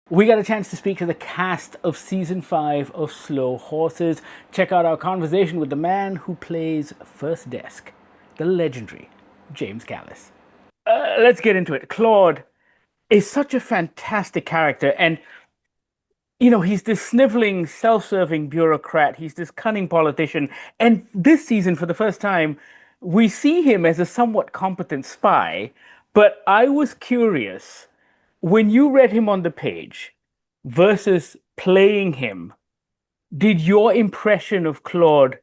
We got a chance to speak to the cast of season 5 of Slow Horses. Check out our conversation with the man who plays First Desk, the legendary James Callis. Let's get into it. Claude is such a fantastic character, and he's this sniveling, self-serving bureaucrat. He's this cunning politician, and this season, for the first time, we see him as a somewhat competent spy. But I was curious when you read him on the page versus playing him, did your impression of Claude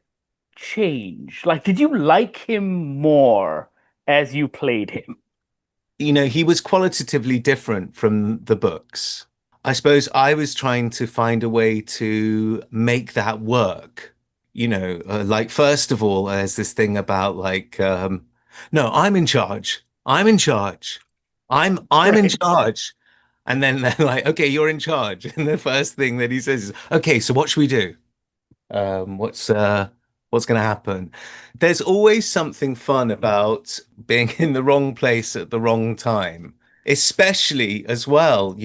change? Like, did you like him more as you played him? He was qualitatively different from the books. I suppose I was trying to find a way to make that work. Like first of all, there's this thing about no, I'm in charge. I'm in charge. I'm in Right. charge. And then they're like, okay, you're in charge. And the first thing that he says is, okay, so what should we do? What's going to happen? There's always something fun about being in the wrong place at the wrong time, especially as well,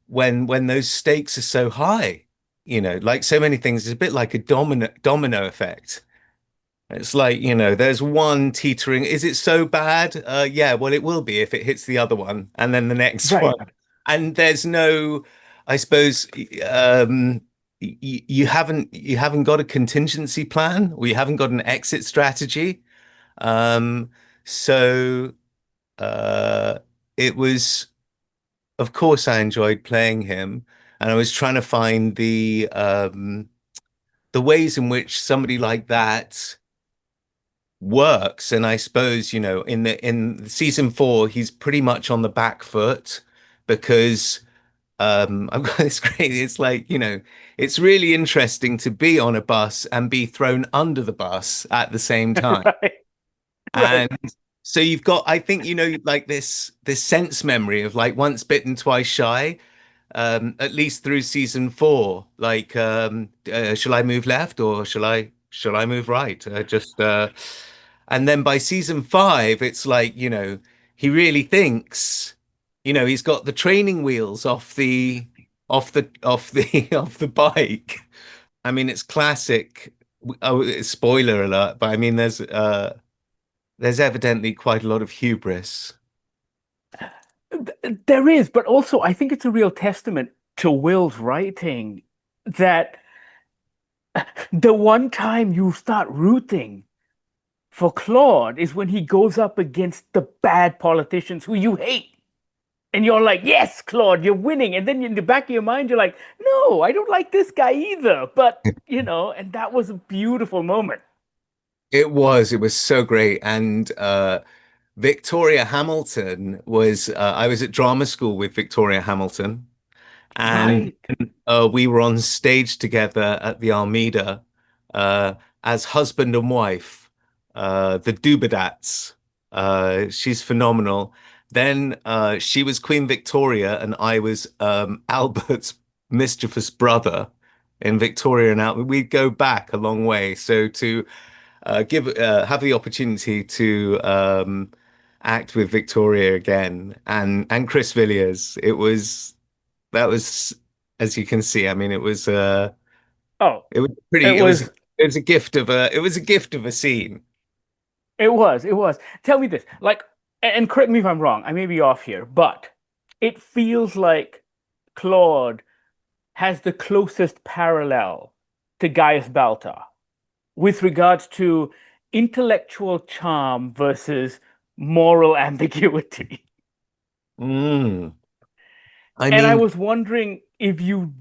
when those stakes are so high, like so many things, it's a bit like a domino effect. It's like, there's one teetering. Is it so bad? Yeah, well, it will be if it hits the other one and then the next one. Right. And there's no, I suppose, you haven't got a contingency plan or you haven't got an exit strategy. Um, so uh, it was, of course, I enjoyed playing him, and I was trying to find the ways in which somebody like that works. And I suppose, in season 4, he's pretty much on the back foot because I've got this great, it's like, it's really interesting to be on a bus and be thrown under the bus at the same time. Right. And Right. so you've got, I think, like this sense memory of like once bitten, twice shy, at least through season 4. Like, shall I move left or shall I move right? And then by season 5, it's like, he really thinks, he's got the training wheels off the off the bike. I mean, it's classic. Oh, spoiler alert, but I mean, there's evidently quite a lot of hubris. There is, but also I think it's a real testament to Will's writing that the one time you start rooting for Claude is when he goes up against the bad politicians who you hate. And you're like, yes, Claude, you're winning. And then in the back of your mind, you're like, no, I don't like this guy either. But, and that was a beautiful moment. It was so great. And Victoria Hamilton I was at drama school with Victoria Hamilton, and Right. we were on stage together at the Almeida as husband and wife, the Dubadats. She's phenomenal. Then she was Queen Victoria, and I was Albert's mischievous brother in Victoria and Albert. We'd go back a long way. So to give have the opportunity to act with Victoria again and Chris Villiers, that was, as you can see, I mean, Oh, it was it pretty, was, it was a gift of a scene. it was. Tell me this, like, and correct me if I'm wrong, I may be off here, but it feels like Claude has the closest parallel to Gaius Baltar with regards to intellectual charm versus moral ambiguity. Mm. I And I mean, was wondering if you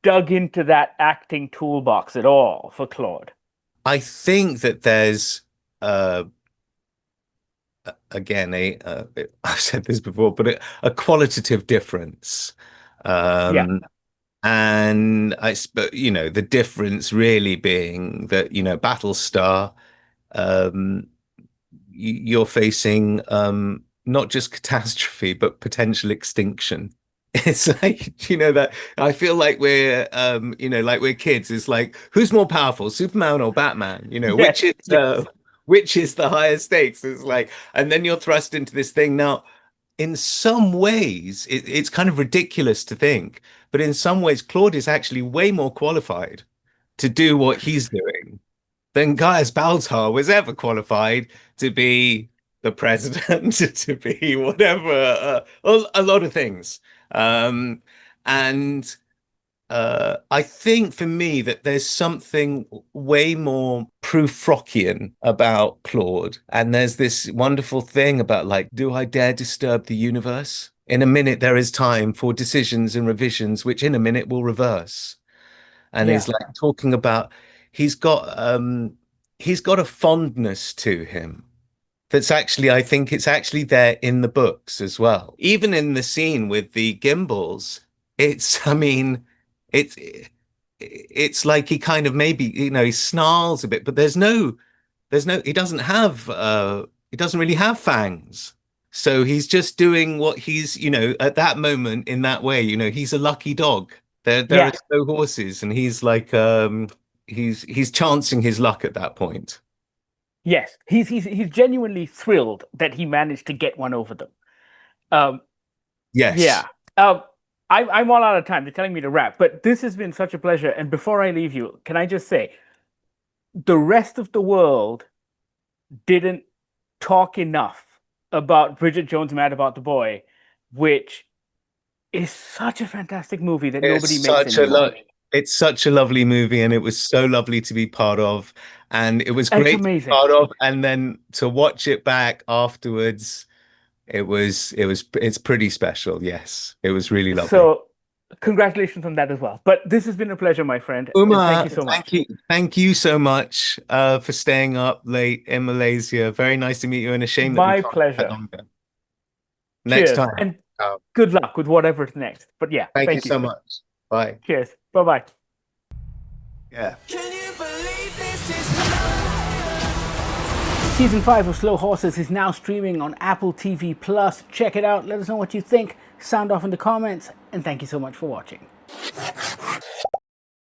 dug into that acting toolbox at all for Claude. I think that there's uh again I've said this before, but a qualitative difference. Yeah, Um and the difference really being that, Battlestar, um you're facing not just catastrophe but potential extinction. It's like, that I feel like we're kids. It's like, who's more powerful, Superman or Batman? Which yes, is yes. which is the higher stakes? It's like, and then you're thrust into this thing now. in some ways, it's kind of ridiculous to think, but in some ways, Claude is actually way more qualified to do what he's doing than Gaius Baltar was ever qualified to be the president, to be whatever, a lot of things. Um, and I think for me that there's something way more Prufrockian about Claude. And there's this wonderful thing about like, do I dare disturb the universe? In a minute, there is time for decisions and revisions, which in a minute will reverse. And Yeah. he's like talking about he's got a fondness to him that's actually, I think it's actually there in the books as well. Even in the scene with the gimbals, I mean, it's it's like he kind of maybe, he snarls a bit, but he doesn't really have fangs. So he's just doing what he's, at that moment in that way, he's a lucky dog. There are Yeah. no horses, and he's like, he's chancing his luck at that point. Yes. He's genuinely thrilled that he managed to get one over them. Um, Yes. yeah. I'm all out of time. They're telling me to wrap, but this has been such a pleasure. And before I leave you, can I just say, the rest of the world didn't talk enough about Bridget Jones' Mad About the Boy, which is such a fantastic movie that nobody It's makes such a anymore. lo it's such a lovely movie, and it was so lovely to be part of, and it was It's great to be amazing. part of, and then to watch it back afterwards, it's pretty special. Yes, it was really lovely. So, congratulations on that as well. But this has been a pleasure, my friend, and thank Uma, you so much. thank you so much for staying up late in Malaysia. Very nice to meet you, and a shame that we My can't chat pleasure. longer. Next Cheers, time. and good luck with whatever's next. But yeah, Thank you thank you. so much. Bye. Cheers. Bye bye. Yeah. Season 5 of Slow Horses is now streaming on Apple TV Plus. Check it out. Let us know what you think. Sound off in the comments. And thank you so much for watching.